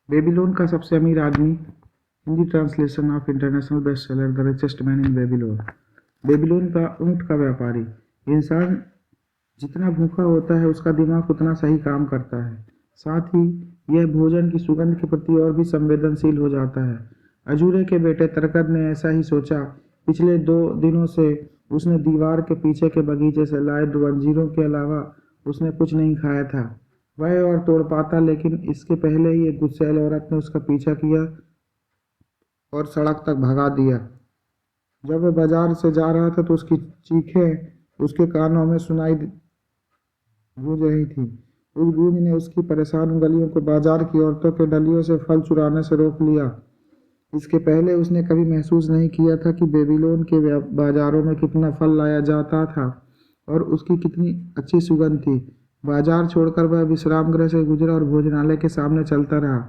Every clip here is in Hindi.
बेबीलोन का सबसे अमीर आदमी। Hindi translation of international best seller the richest man in Babylon. Babylon का ऊंट का व्यापारी। इंसान जितना भूखा होता है उसका दिमाग उतना सही काम करता है। साथ ही यह भोजन की सुगंध के प्रति और भी संवेदनशील हो जाता है। अजूरे के बेटे तरकद ने ऐसा ही सोचा। पिछले 2 दिनों से उसने दीवार के पीछे के बगीचे से लाए 2 अंजीरों के अलावा उसने कुछ नहीं खाया था। वह और तोड़ पाता, लेकिन इसके पहले ही एक गुस्सैल औरत ने उसका पीछा किया और सड़क तक भगा दिया। जब वह बाजार से जा रहा था तो उसकी चीखें उसके कानों में सुनाई गूंज रही थी। उस गूंज ने उसकी परेशान उंगलियों को बाजार की औरतों के डलियों से फल चुराने से रोक लिया। इसके पहले उसने कभी महसूस नहीं किया था कि बेबीलोन के बाजारों में कितना फल लाया जाता था और उसकी कितनी अच्छी सुगंध थी। बाजार छोड़कर वह विश्राम गृह से गुजरा और भोजनालय के सामने चलता रहा।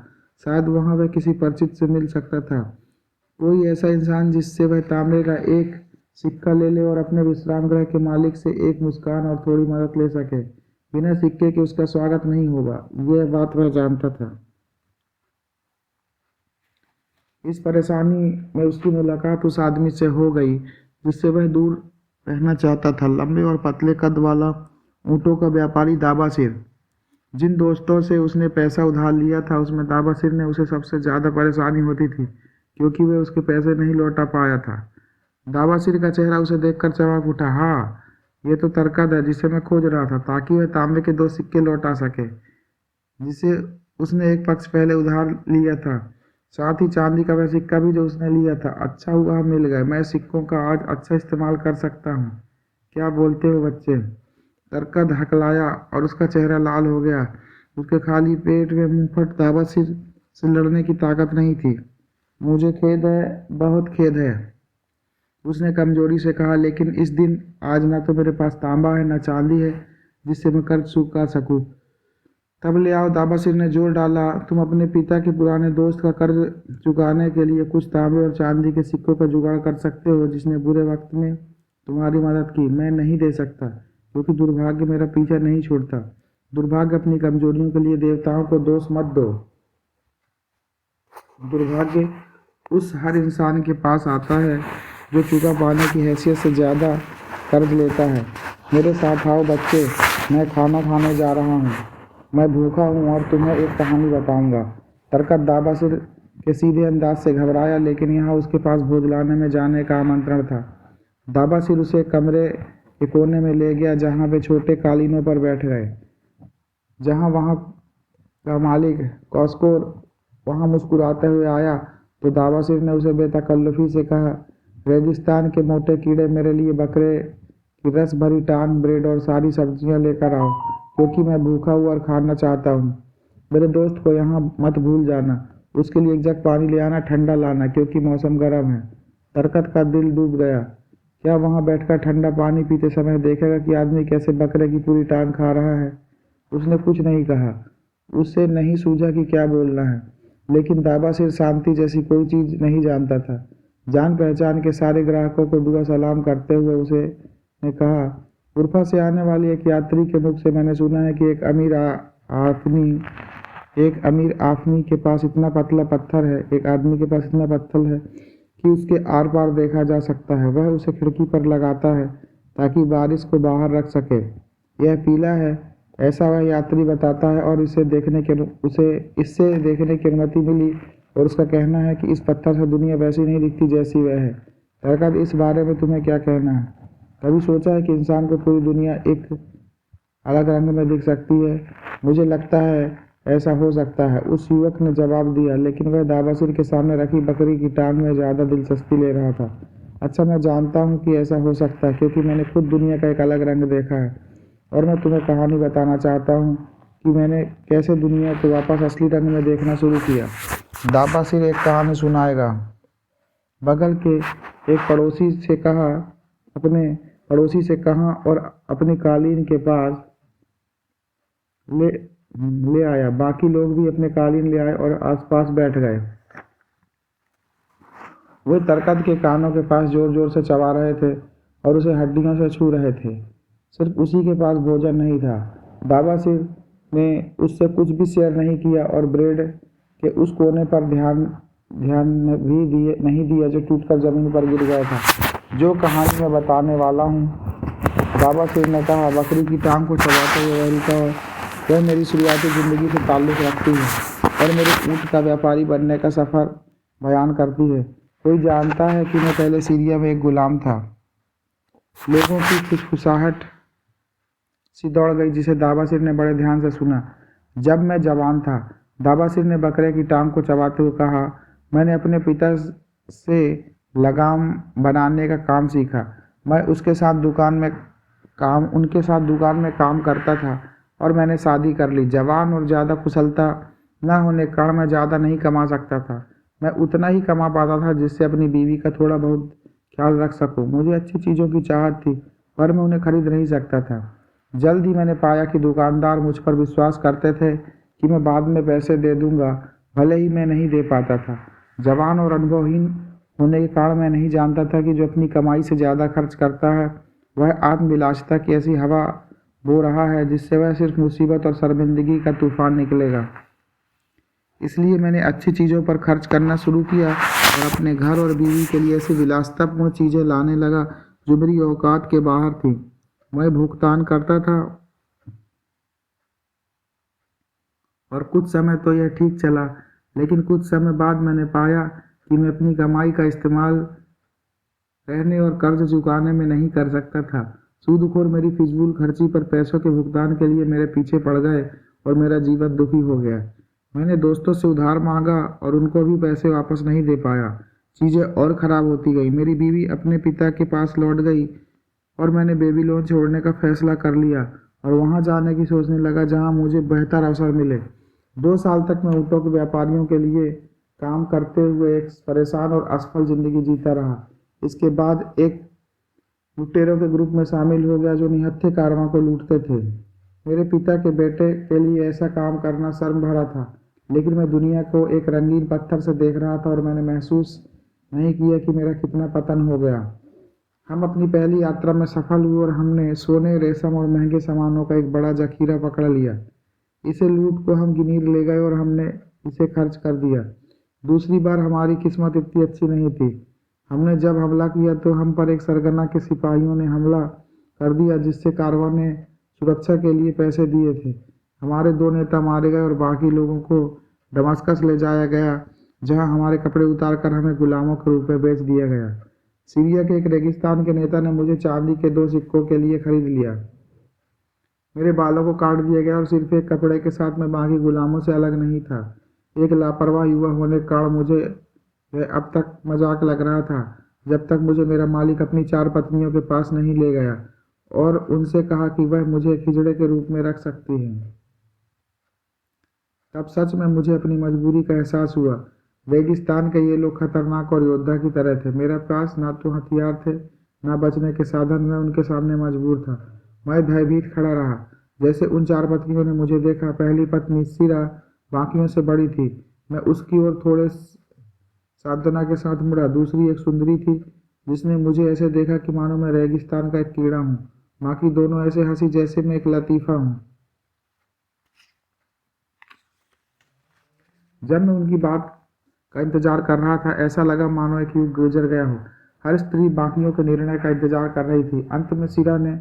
शायद वहां वह किसी परिचित से मिल सकता था, कोई ऐसा इंसान जिससे वह तांबे का एक सिक्का ले ले और अपने विश्राम गृह के मालिक से एक मुस्कान और थोड़ी मदद ले सके। बिना सिक्के के उसका स्वागत नहीं होगा, यह बात वह जानता था। इस परेशानी में उसकी मुलाकात उस आदमी से हो गई जिससे वह दूर रहना चाहता था, लंबे और पतले कद वाला ऊँटों का व्यापारी दाबासिर। जिन दोस्तों से उसने पैसा उधार लिया था उसमें दाबासिर ने उसे सबसे ज़्यादा परेशानी होती थी, क्योंकि वह उसके पैसे नहीं लौटा पाया था। दाबासिर का चेहरा उसे देखकर चमक उठा। हाँ, ये तो तरकद है जिसे मैं खोज रहा था, ताकि वह तांबे के 2 सिक्के लौटा सके जिसे उसने एक पक्ष पहले उधार लिया था। साथ ही चांदी का वह सिक्का भी जो उसने लिया था। अच्छा हुआ हम मिल गए, मैं सिक्कों का आज अच्छा इस्तेमाल कर सकता हूँ। क्या बोलते हो बच्चे? तरकद हकलाया और उसका चेहरा लाल हो गया। उसके खाली पेट में मुंहफट दाबासिर से लड़ने की ताकत नहीं थी। मुझे खेद है, बहुत खेद है, उसने कमजोरी से कहा, लेकिन इस दिन आज न तो मेरे पास तांबा है न चांदी है जिससे मैं कर्ज चुका सकूं। तब ले आओ, दाबासिर ने जोर डाला। तुम अपने पिता के पुराने दोस्त का कर्ज चुकाने के लिए कुछ तांबे और चांदी के सिक्कों का जुगाड़ कर सकते हो जिसने बुरे वक्त में तुम्हारी मदद की। मैं नहीं दे सकता, क्योंकि दुर्भाग्य मेरा पीछा नहीं छोड़ता। दुर्भाग्य अपनी कमजोरियों के लिए देवताओं को दोष मत दो। दुर्भाग्य उस हर इंसान के पास आता है जो चुका पाने की हैसियत से ज़्यादा कर्ज लेता है। मेरे साथ आओ बच्चे, मैं खाना खाने जा रहा हूँ। मैं भूखा हूँ और तुम्हें एक कहानी बताऊंगा। तरकद दाबासिर के सीधे अंदाज से घबराया, लेकिन यहाँ उसके पास भोजनालय में जाने का आमंत्रण था। दाबासिर उसे कमरे के कोने में ले गया जहाँ वे छोटे कालीनों पर बैठ गए। जहाँ वहाँ का मालिक कॉस्कोर वहाँ मुस्कुराते हुए आया तो दाबासिर ने उसे बेतकल्लुफी से कहा, रेगिस्तान के मोटे कीड़े, मेरे लिए बकरे की रस भरी टांग, ब्रेड और सारी सब्जियां लेकर आओ, क्योंकि मैं भूखा हूँ और खाना चाहता हूँ। मेरे दोस्त को यहाँ मत भूल जाना। उसके लिए एक जग पानी ले आना, ठंडा लाना, क्योंकि मौसम गर्म है। तरकद का दिल डूब गया। क्या वहाँ बैठकर ठंडा पानी पीते समय देखेगा कि आदमी कैसे बकरे की पूरी टांग खा रहा है? उसने कुछ नहीं कहा। उससे नहीं सूझा कि क्या बोलना है, लेकिन दाबासिर शांति जैसी कोई चीज नहीं जानता था। जान पहचान के सारे ग्राहकों को दुआ सलाम करते हुए उसे ने कहा, उर्फा से आने वाली एक यात्री के मुख से मैंने सुना है कि एक अमीर आदमी के पास इतना पतला पत्थर है, एक आदमी के पास इतना पत्थर है कि उसके आर पार देखा जा सकता है। वह उसे खिड़की पर लगाता है ताकि बारिश को बाहर रख सके। यह पीला है, ऐसा वह यात्री बताता है, और उसे इससे देखने की अनुमति मिली और उसका कहना है कि इस पत्थर से दुनिया वैसी नहीं दिखती जैसी वह है। तरकद, इस बारे में तुम्हें क्या कहना है? कभी सोचा है कि इंसान को पूरी दुनिया एक अलग रंग में दिख सकती है? मुझे लगता है ऐसा हो सकता है, उस युवक ने जवाब दिया, लेकिन वह दाबासिर के सामने रखी बकरी की टांग में ज़्यादा दिलचस्पी ले रहा था। अच्छा, मैं जानता हूँ कि ऐसा हो सकता है, क्योंकि मैंने खुद दुनिया का एक अलग रंग देखा है, और मैं तुम्हें कहानी बताना चाहता हूँ कि मैंने कैसे दुनिया को वापस असली रंग में देखना शुरू किया। दाबासिर एक कहानी सुनाएगा। बगल के एक पड़ोसी से कहा और अपनी कालीन के पास ले ले आया। बाकी लोग भी अपने कालीन ले आए और आसपास बैठ गए। वे तरकद के कानों के पास जोर जोर से चबा रहे थे और उसे हड्डियों से छू रहे थे। सिर्फ उसी के पास भोजन नहीं था। दाबासिर ने उससे कुछ भी शेयर नहीं किया और ब्रेड के उस कोने पर ध्यान ध्यान भी नहीं दिया जो टूटकर जमीन पर गिर गया था। जो कहानी मैं बताने वाला हूँ, बाबा सिर ने कहा, बकरी की टांग को चबाते हुए वह रुका। वह मेरी शुरुआती ज़िंदगी से ताल्लुक़ रखती है और मेरे ऊँट का व्यापारी बनने का सफ़र बयान करती है। कोई जानता है कि मैं पहले सीरिया में एक गुलाम था। लोगों की फुसफुसाहट सी दौड़ गई जिसे दाबासिर ने बड़े ध्यान से सुना। जब मैं जवान था, दाबासिर ने बकरे की टांग को चबाते हुए कहा, मैंने अपने पिता से लगाम बनाने का काम सीखा। मैं उनके साथ दुकान में काम करता था और मैंने शादी कर ली। जवान और ज़्यादा कुशलता न होने के कारण मैं ज़्यादा नहीं कमा सकता था। मैं उतना ही कमा पाता था जिससे अपनी बीवी का थोड़ा बहुत ख्याल रख सकूं। मुझे अच्छी चीज़ों की चाहत थी पर मैं उन्हें खरीद नहीं सकता था। जल्द ही मैंने पाया कि दुकानदार मुझ पर विश्वास करते थे कि मैं बाद में पैसे दे दूंगा, भले ही मैं नहीं दे पाता था। जवान और अनुभवहीन होने के कारण मैं नहीं जानता था कि जो अपनी कमाई से ज़्यादा खर्च करता है वह आत्मविलासिता की ऐसी हवा बो रहा है जिससे वह सिर्फ मुसीबत और शर्मिंदगी का तूफान निकलेगा। इसलिए मैंने अच्छी चीज़ों पर खर्च करना शुरू किया और अपने घर और बीवी के लिए ऐसी विलासितापूर्ण चीज़ें लाने लगा जो मेरी औकात के बाहर थी। मैं भुगतान करता था और कुछ समय तो यह ठीक चला, लेकिन कुछ समय बाद मैंने पाया कि मैं अपनी कमाई का इस्तेमाल रहने और कर्ज चुकाने में नहीं कर सकता था। सूदखोर मेरी फिजूल खर्ची पर पैसों के भुगतान के लिए मेरे पीछे पड़ गए और मेरा जीवन दुखी हो गया। मैंने दोस्तों से उधार मांगा और उनको भी पैसे वापस नहीं दे पाया। चीज़ें और ख़राब होती गई। मेरी बीवी अपने पिता के पास लौट गई और मैंने बेबीलोन छोड़ने का फैसला कर लिया और वहाँ जाने की सोचने लगा जहाँ मुझे बेहतर अवसर मिले। 2 साल तक मैं ऊँटों के व्यापारियों के लिए काम करते हुए एक परेशान और असफल ज़िंदगी जीता रहा। इसके बाद एक लुटेरों के ग्रुप में शामिल हो गया जो निहत्थे कारवां को लूटते थे। मेरे पिता के बेटे के लिए ऐसा काम करना शर्म भरा था, लेकिन मैं दुनिया को एक रंगीन पत्थर से देख रहा था और मैंने महसूस नहीं किया कि मेरा कितना पतन हो गया। हम अपनी पहली यात्रा में सफल हुए और हमने सोने, रेशम और महंगे सामानों का एक बड़ा जखीरा पकड़ लिया। इसे लूट को हम गिनीर ले गए और हमने इसे खर्च कर दिया। दूसरी बार हमारी किस्मत इतनी अच्छी नहीं थी। हमने जब हमला किया तो हम पर एक सरगना के सिपाहियों ने हमला कर दिया जिससे कारवां ने सुरक्षा के लिए पैसे दिए थे। हमारे 2 नेता मारे गए और बाकी लोगों को दमास्कस ले जाया गया जहां हमारे कपड़े उतार कर हमें गुलामों के रूप में बेच दिया गया। सीरिया के एक रेगिस्तान के नेता ने मुझे चांदी के 2 सिक्कों के लिए खरीद लिया। मेरे बालों को काट दिया गया और सिर्फ एक कपड़े के साथ मैं बाकी गुलामों से अलग नहीं था। एक लापरवाह युवा होने के कारण मुझे यह अब तक मजाक लग रहा था जब तक मुझे मेरा मालिक अपनी 4 पत्नियों के पास नहीं ले गया और उनसे कहा कि वह मुझे एक हिजड़े के रूप में रख सकती हैं। तब सच में मुझे अपनी मजबूरी का एहसास हुआ। रेगिस्तान के ये लोग खतरनाक और योद्धा की तरह थे। मेरे पास ना तो हथियार थे ना बचने के साधन। मैं उनके सामने मजबूर था। मैं भयभीत खड़ा रहा। जैसे उन 4 पत्नियों ने मुझे देखा। पहली पत्नी सिरा बाकियों से बड़ी थी। मैं उसकी ओर थोड़े सांत्वना के साथ मुड़ा। दूसरी एक सुंदरी थी जिसने मुझे ऐसे देखा कि मानो मैं रेगिस्तान का एक कीड़ा हूँ। बाकी दोनों ऐसे हंसी जैसे मैं एक लतीफ़ा हूँ। जब मैं उनकी बात का इंतजार कर रहा था ऐसा लगा मानो एक युग गुजर गया हो। हर स्त्री बाकियों के निर्णय का इंतजार कर रही थी। अंत में सिरा ने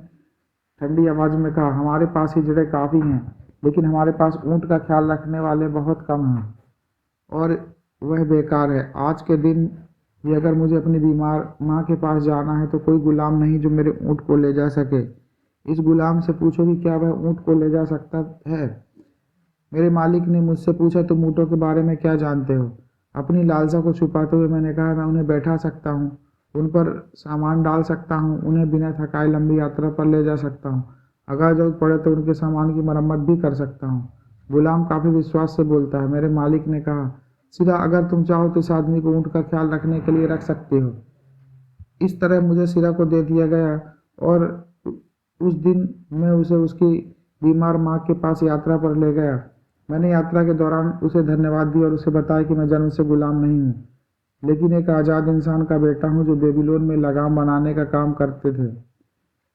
ठंडी आवाज में कहा, हमारे पास हिजड़े काफ़ी हैं, लेकिन हमारे पास ऊँट का ख्याल रखने वाले बहुत कम हैं और वह बेकार है। आज के दिन भी अगर मुझे अपनी बीमार माँ के पास जाना है तो कोई गुलाम नहीं जो मेरे ऊँट को ले जा सके। इस गुलाम से पूछो कि क्या वह ऊँट को ले जा सकता है। मेरे मालिक ने मुझसे पूछा, तुम ऊँटों के बारे में क्या जानते हो? अपनी लालसा को छुपाते हुए मैंने कहा, मैं उन्हें बैठा सकता हूँ, उन पर सामान डाल सकता हूँ, उन्हें बिना थकाए लंबी यात्रा पर ले जा सकता हूँ। अगर जरूरत पड़े तो उनके सामान की मरम्मत भी कर सकता हूँ। गुलाम काफ़ी विश्वास से बोलता है। मेरे मालिक ने कहा, सिरा, अगर तुम चाहो तो इस आदमी को ऊँट का ख्याल रखने के लिए रख सकते हो। इस तरह मुझे सिरा को दे दिया गया और उस दिन मैं उसे उसकी बीमार माँ के पास यात्रा पर ले गया। मैंने यात्रा के दौरान उसे धन्यवाद दिया और उसे बताया कि मैं जन्म से गुलाम नहीं हूँ, लेकिन एक आज़ाद इंसान का बेटा हूँ जो बेबीलोन में लगाम बनाने का काम करते थे।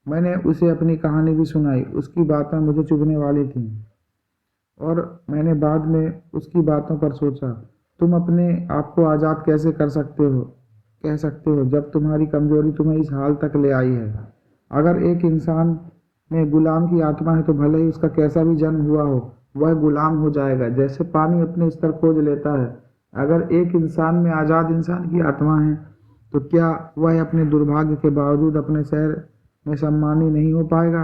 मैंने उसे अपनी कहानी भी सुनाई। उसकी बातें मुझे चुभने वाली थीं और मैंने बाद में उसकी बातों पर सोचा, तुम अपने आप को आज़ाद कैसे कह सकते हो जब तुम्हारी कमजोरी तुम्हें इस हाल तक ले आई है। अगर एक इंसान में गुलाम की आत्मा है तो भले ही उसका कैसा भी जन्म हुआ हो, वह गुलाम हो जाएगा, जैसे पानी अपने स्तर खोज लेता है। अगर एक इंसान में आज़ाद इंसान की आत्मा है तो क्या वह अपने दुर्भाग्य के बावजूद अपने शहर में सम्मानी नहीं हो पाएगा।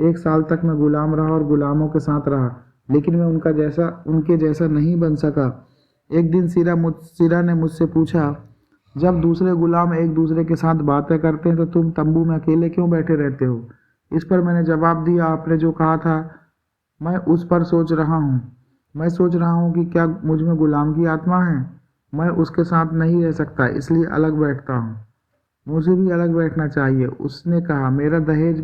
1 साल तक मैं गुलाम रहा और गुलामों के साथ रहा, लेकिन मैं उनके जैसा नहीं बन सका। एक दिन सिरा ने मुझसे पूछा, जब दूसरे गुलाम एक दूसरे के साथ बातें करते हैं तो तुम तंबू में अकेले क्यों बैठे रहते हो। इस पर मैंने जवाब दिया, आपने जो कहा था मैं उस पर सोच रहा हूँ। मैं सोच रहा हूँ कि क्या मुझ में गुलाम की आत्मा है। मैं उसके साथ नहीं रह सकता, इसलिए अलग बैठता हूँ। मुझे भी अलग बैठना चाहिए। उसने कहा, मेरा दहेज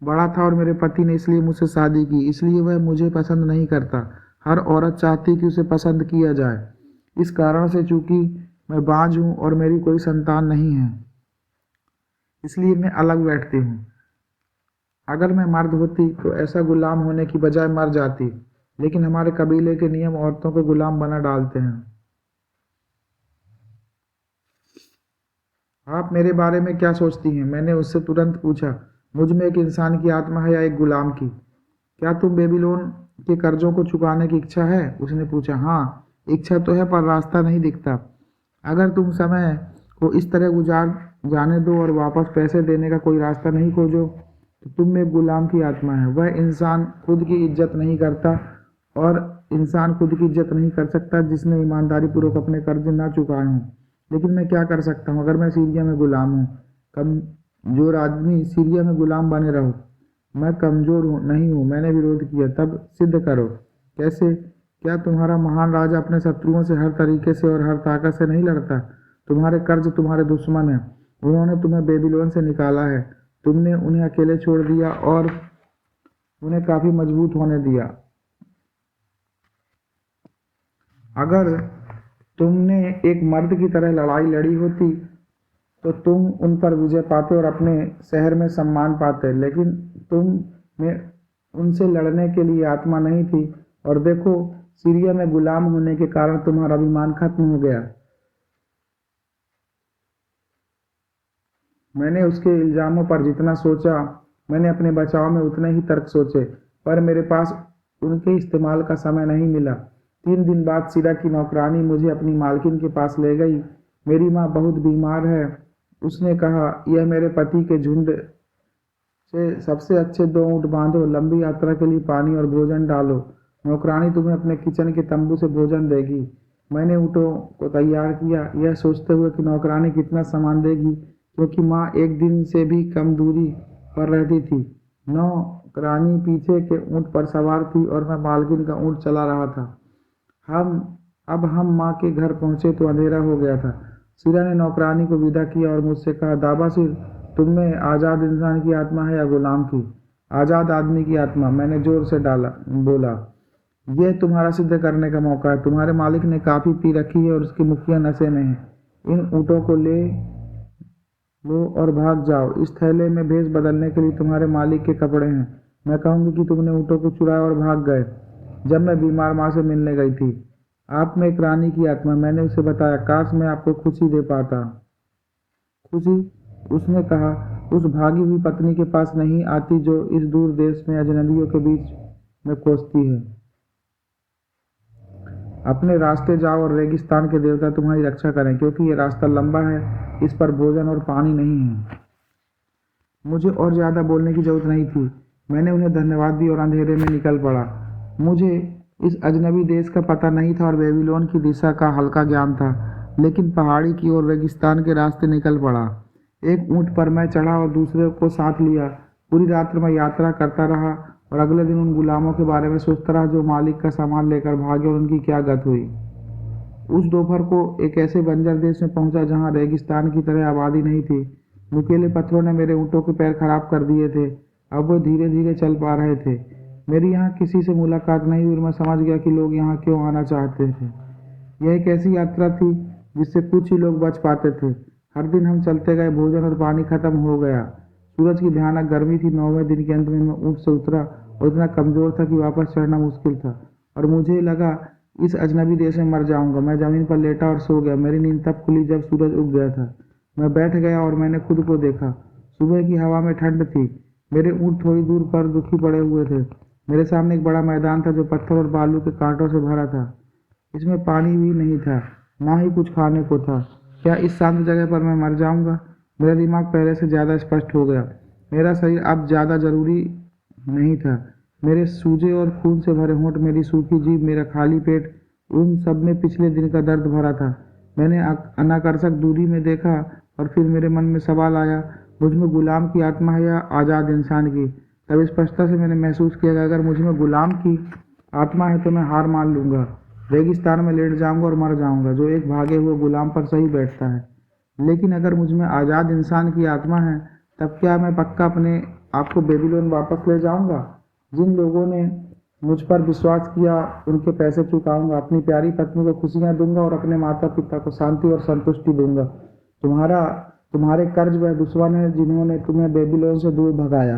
बड़ा था और मेरे पति ने इसलिए मुझसे शादी की, इसलिए वह मुझे पसंद नहीं करता। हर औरत चाहती कि उसे पसंद किया जाए। इस कारण से चूंकि मैं बांझ हूँ और मेरी कोई संतान नहीं है, इसलिए मैं अलग बैठती हूँ। अगर मैं मर्द होती तो ऐसा गुलाम होने की बजाय मर जाती, लेकिन हमारे कबीले के नियम औरतों को गुलाम बना डालते हैं। आप मेरे बारे में क्या सोचती हैं? मैंने उससे तुरंत पूछा, मुझ में एक इंसान की आत्मा है या एक गुलाम की? क्या तुम बेबीलोन के कर्जों को चुकाने की इच्छा है? उसने पूछा। हाँ, इच्छा तो है पर रास्ता नहीं दिखता। अगर तुम समय को इस तरह गुजार जाने दो और वापस पैसे देने का कोई रास्ता नहीं खोजो तो तुम में एक गुलाम की आत्मा है। वह इंसान खुद की इज्जत नहीं करता और इंसान खुद की इज्जत नहीं कर सकता जिसने ईमानदारी पूर्वक अपने कर्ज ना चुकाए हों। लेकिन मैं क्या कर सकता हूँ? अगर मैं सीरिया में गुलाम हूँ, कमजोर आदमी सीरिया में गुलाम बने रहो। मैं कमजोर नहीं हूँ, मैंने विरोध किया, तब सिद्ध करो। कैसे? क्या तुम्हारा महान राजा अपने शत्रुओं से हर तरीके से और हर ताकत से नहीं लड़ता? तुम्हारे कर्ज तुम्हारे दुश्मन हैं। उन्होंने तुम्हें बेबीलोन से निकाला है, तुमने उन्हें अकेले छोड़ दिया और उन्हें काफी मजबूत होने दिया। अगर तुमने एक मर्द की तरह लड़ाई लड़ी होती तो तुम उन पर विजय पाते और अपने शहर में सम्मान पाते, लेकिन तुम में उनसे लड़ने के लिए आत्मा नहीं थी। और देखो, सीरिया में गुलाम होने के कारण तुम्हारा अभिमान खत्म हो गया। मैंने उसके इल्जामों पर जितना सोचा, मैंने अपने बचाव में उतने ही तर्क सोचे, पर मेरे पास उनके इस्तेमाल का समय नहीं मिला। 3 दिन बाद सिरा की नौकरानी मुझे अपनी मालकिन के पास ले गई। मेरी माँ बहुत बीमार है। उसने कहा, यह मेरे पति के झुंड से सबसे अच्छे 2 ऊँट बांधो, लंबी यात्रा के लिए पानी और भोजन डालो। नौकरानी तुम्हें अपने किचन के तंबू से भोजन देगी। मैंने ऊँटों को तैयार किया, यह सोचते हुए कि नौकरानी कितना सामान देगी, क्योंकि माँ 1 दिन से भी कम दूरी पर रहती थी। नौकरानी पीछे के ऊँट पर सवार थी और मैं मालकिन का ऊँट चला रहा था। हम माँ के घर पहुंचे तो अंधेरा हो गया था। सिरा ने नौकरानी को विदा किया और मुझसे कहा, दाबासिर, तुम में आज़ाद इंसान की आत्मा है या गुलाम की? आज़ाद आदमी की आत्मा, मैंने जोर से बोला। यह तुम्हारा सिद्ध करने का मौका है। तुम्हारे मालिक ने काफ़ी पी रखी है और उसकी मुखिया नशे में है। इन ऊँटों को ले लो और भाग जाओ। इस थैले में भेष बदलने के लिए तुम्हारे मालिक के कपड़े हैं। मैं कहूँगी कि तुमने ऊँटों को चुराया और भाग गए जब मैं बीमार माँ से मिलने गई थी। आप में एक रानी की आत्मा, मैंने उसे बताया। काश मैं आपको खुशी दे पाता। खुशी? उसने कहा, उस भागी हुई पत्नी के पास नहीं आती जो इस दूर देश में अजनबियों के बीच में कोसती है। अपने रास्ते जाओ और रेगिस्तान के देवता तुम्हारी रक्षा करें, क्योंकि ये रास्ता लंबा है, इस पर भोजन और पानी नहीं है। मुझे और ज्यादा बोलने की जरूरत नहीं थी। मैंने उन्हें धन्यवाद दी और अंधेरे में निकल पड़ा। मुझे इस अजनबी देश का पता नहीं था और बेबीलोन की दिशा का हल्का ज्ञान था, लेकिन पहाड़ी की ओर रेगिस्तान के रास्ते निकल पड़ा। एक ऊँट पर मैं चढ़ा और दूसरे को साथ लिया। पूरी रात मैं यात्रा करता रहा और अगले दिन उन गुलामों के बारे में सोचता रहा जो मालिक का सामान लेकर भागे और उनकी क्या गत हुई। उस दोपहर को एक ऐसे बंजर देश में पहुंचा जहां रेगिस्तान की तरह आबादी नहीं थी। नुकीले पत्थरों ने मेरे ऊँटों के पैर खराब कर दिए थे। अब वे धीरे धीरे चल पा रहे थे। मेरी यहाँ किसी से मुलाकात नहीं हुई और मैं समझ गया कि लोग यहाँ क्यों आना चाहते थे। यह एक ऐसी यात्रा थी जिससे कुछ ही लोग बच पाते थे। हर दिन हम चलते गए, भोजन और पानी खत्म हो गया। सूरज की भयानक गर्मी थी। 9वें दिन के अंत में मैं ऊँट से उतरा और इतना कमज़ोर था कि वापस चढ़ना मुश्किल था, और मुझे लगा इस अजनबी देश में मर जाऊंगा। मैं ज़मीन पर लेटा और सो गया। मेरी नींद तब खुली जब सूरज उग गया था। मैं बैठ गया और मैंने खुद को देखा। सुबह की हवा में ठंड थी। मेरे ऊँट थोड़ी दूर पर दुखी पड़े हुए थे। मेरे सामने एक बड़ा मैदान था जो पत्थर और बालू के कांटों से भरा था। इसमें पानी भी नहीं था, ना ही कुछ खाने को था। क्या इस शांत जगह पर मैं मर जाऊंगा? मेरा दिमाग पहले से ज़्यादा स्पष्ट हो गया। मेरा शरीर अब ज़्यादा जरूरी नहीं था। मेरे सूजे और खून से भरे होंठ, मेरी सूखी जीभ, मेरा खाली पेट, उन सब में पिछले दिन का दर्द भरा था। मैंने अनाकर्षक दूरी में देखा और फिर मेरे मन में सवाल आया, मुझ में गुलाम की आत्मा है या आज़ाद इंसान की? तब स्पष्टता से मैंने महसूस किया कि अगर मुझ में गुलाम की आत्मा है तो मैं हार मान लूंगा, रेगिस्तान में लेट जाऊंगा और मर जाऊंगा, जो एक भागे हुए गुलाम पर सही बैठता है। लेकिन अगर मुझ में आज़ाद इंसान की आत्मा है, तब क्या मैं पक्का अपने आप को बेबीलोन वापस ले जाऊंगा? जिन लोगों ने मुझ पर विश्वास किया उनके पैसे चुकाऊंगा, अपनी प्यारी पत्नी को खुशियां दूंगा और अपने माता पिता को शांति और संतुष्टि दूंगा। तुम्हारे कर्ज वह दुश्मन है जिन्होंने तुम्हें बेबीलोन से दूर भगाया।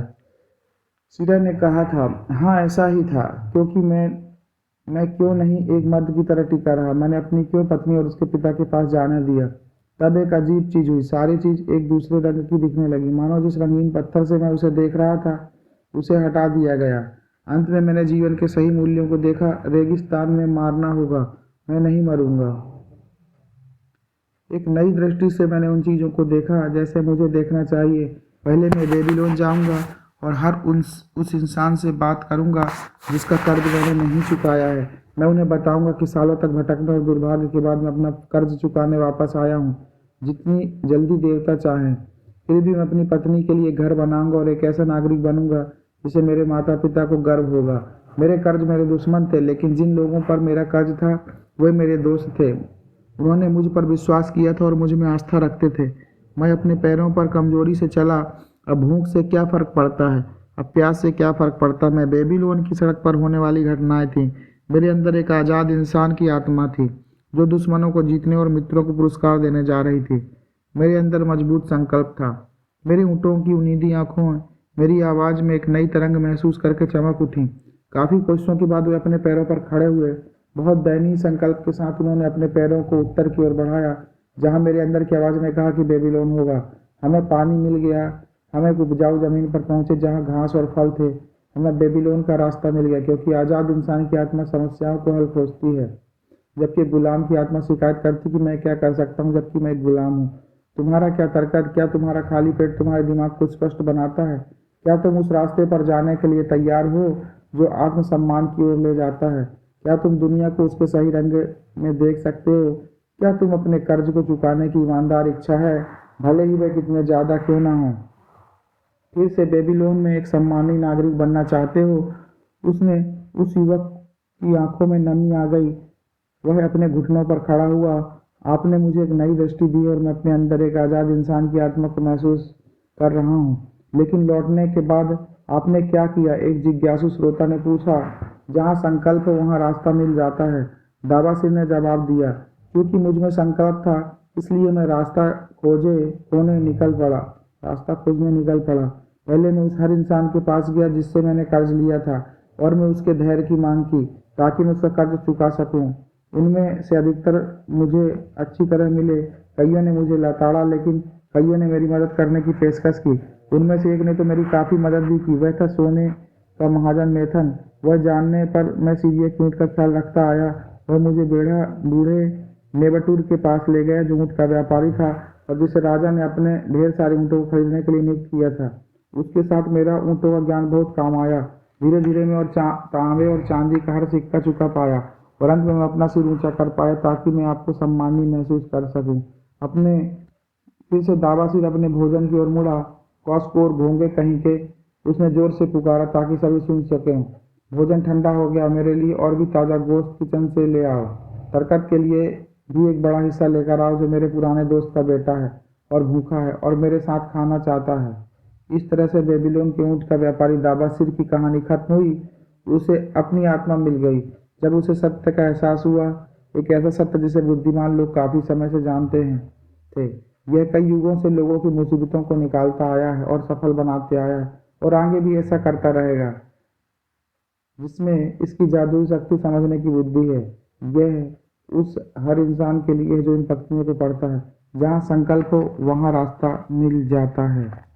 सीरा ने कहा था, हाँ ऐसा ही था, क्योंकि मैं क्यों नहीं एक मर्द की तरह टिका रहा? मैंने अपनी क्यों पत्नी और उसके पिता के पास जाने दिया? तब एक अजीब चीज हुई। सारी चीज एक दूसरे रंग की दिखने लगी, मानो जिस रंगीन पत्थर से मैं उसे देख रहा था उसे हटा दिया गया। अंत में मैंने जीवन के सही मूल्यों को देखा। रेगिस्तान में मारना होगा, मैं नहीं मरूंगा। एक नई दृष्टि से मैंने उन चीज़ों को देखा जैसे मुझे देखना चाहिए। पहले मैं बेबीलोन जाऊंगा और हर उस इंसान से बात करूंगा जिसका कर्ज मैंने नहीं चुकाया है। मैं उन्हें बताऊंगा कि सालों तक भटकने और दुर्भाग्य के बाद मैं अपना कर्ज चुकाने वापस आया हूँ, जितनी जल्दी देवता चाहें। फिर भी मैं अपनी पत्नी के लिए घर बनाऊंगा और एक ऐसा नागरिक बनूंगा जिसे मेरे माता पिता को गर्व होगा। मेरे कर्ज मेरे दुश्मन थे, लेकिन जिन लोगों पर मेरा कर्ज था वे मेरे दोस्त थे। उन्होंने मुझ पर विश्वास किया था और मुझ में आस्था रखते थे। मैं अपने पैरों पर कमजोरी से चला। अब भूख से क्या फर्क पड़ता है, अब प्यास से क्या फर्क पड़ता? मैं बेबीलोन की सड़क पर होने वाली घटनाएं थी। मेरे अंदर एक आज़ाद इंसान की आत्मा थी जो दुश्मनों को जीतने और मित्रों को पुरस्कार देने जा रही थी। मेरे अंदर मजबूत संकल्प था। मेरी ऊँटों की उनीदी आंखों, मेरी आवाज़ में एक नई तरंग महसूस करके चमक उठी। काफ़ी कोशिशों के बाद वे अपने पैरों पर खड़े हुए। बहुत दयनीय संकल्प के साथ उन्होंने अपने पैरों को उत्तर की ओर बढ़ाया, जहाँ मेरे अंदर की आवाज़ ने कहा कि बेबीलोन होगा। हमें पानी मिल गया। हम एक उपजाऊ जमीन पर पहुंचे जहाँ घास और फल थे। हमें बेबीलोन का रास्ता मिल गया, क्योंकि आज़ाद इंसान की आत्मा समस्याओं को हल खोजती है, जबकि गुलाम की आत्मा शिकायत करती कि मैं क्या कर सकता हूँ जबकि मैं एक गुलाम हूँ। तुम्हारा क्या तर्क है? क्या तुम्हारा खाली पेट तुम्हारे दिमाग को स्पष्ट बनाता है? क्या तुम उस रास्ते पर जाने के लिए तैयार हो जो आत्मसम्मान की ओर ले जाता है? क्या तुम दुनिया को उसके सही रंग में देख सकते हो? क्या तुम अपने कर्ज को चुकाने की ईमानदार इच्छा है, भले ही वह कितने ज़्यादा क्यों ना हो? फिर से बेबीलोन में एक सम्मानित नागरिक बनना चाहते हो? उसने उस युवक की आंखों में नमी आ गई। वह अपने घुटनों पर खड़ा हुआ। आपने मुझे एक नई दृष्टि दी और मैं अपने अंदर एक आज़ाद इंसान की आत्मा को महसूस कर रहा हूँ। लेकिन लौटने के बाद आपने क्या किया? एक जिज्ञासु श्रोता ने पूछा। जहाँ संकल्प वहाँ रास्ता मिल जाता है, दावासिर ने जवाब दिया। क्योंकि मुझ में संकल्प था, इसलिए मैं रास्ता खोजने निकल पड़ा। पहले मैं उस हर इंसान के पास गया जिससे मैंने कर्ज लिया था, और मैं उसके धैर्य की मांग की ताकि मैं उसका कर्ज चुका सकूं। उनमें से अधिकतर मुझे अच्छी तरह मिले, कईयों ने मुझे लताड़ा, लेकिन कईयों ने मेरी मदद करने की पेशकश की। उनमें से एक ने तो मेरी काफ़ी मदद भी की। वह था सोने का महाजन मेथन। वह जानने पर मैं सीरिया की ऊँट का ख्याल रखता आया। वह मुझे बूढ़े नेबटूर के पास ले गया जो ऊँट का व्यापारी था और जिसे राजा ने अपने ढेर सारे ऊँटों को खरीदने के लिए नियुक्त किया था। उसके साथ मेरा ऊँटों का ज्ञान बहुत काम आया। धीरे धीरे मैं तांबे और चांदी का हर सिक्का चुका पाया, और अंत में मैं अपना सिर ऊंचा कर पाया ताकि मैं आपको सम्मानी महसूस कर सकूं। अपने फिर से दावासिर अपने भोजन की ओर मुड़ा। कॉस्कोर घोंगे कहीं के, उसने जोर से पुकारा ताकि सभी सुन सकें। भोजन ठंडा हो गया, मेरे लिए और भी ताज़ा गोश्त किचन से ले आओ। तरकत के लिए भी एक बड़ा हिस्सा लेकर आओ, जो मेरे पुराने दोस्त का बेटा है और भूखा है और मेरे साथ खाना चाहता है। इस तरह से बेबीलोन के ऊँट का व्यापारी दावासिर की कहानी खत्म हुई। उसे अपनी आत्मा मिल गई जब उसे सत्य का एहसास हुआ, एक ऐसा सत्य जिसे बुद्धिमान लोग काफ़ी समय से जानते हैं थे। यह कई युगों से लोगों की मुसीबतों को निकालता आया है और सफल बनाते आया है, और आगे भी ऐसा करता रहेगा। जिसमें इसकी जादुई शक्ति समझने की बुद्धि है। यह उस हर इंसान के लिए है जो इन पंक्तियों को पढ़ता है। जहाँ संकल्प हो वहाँ रास्ता मिल जाता है।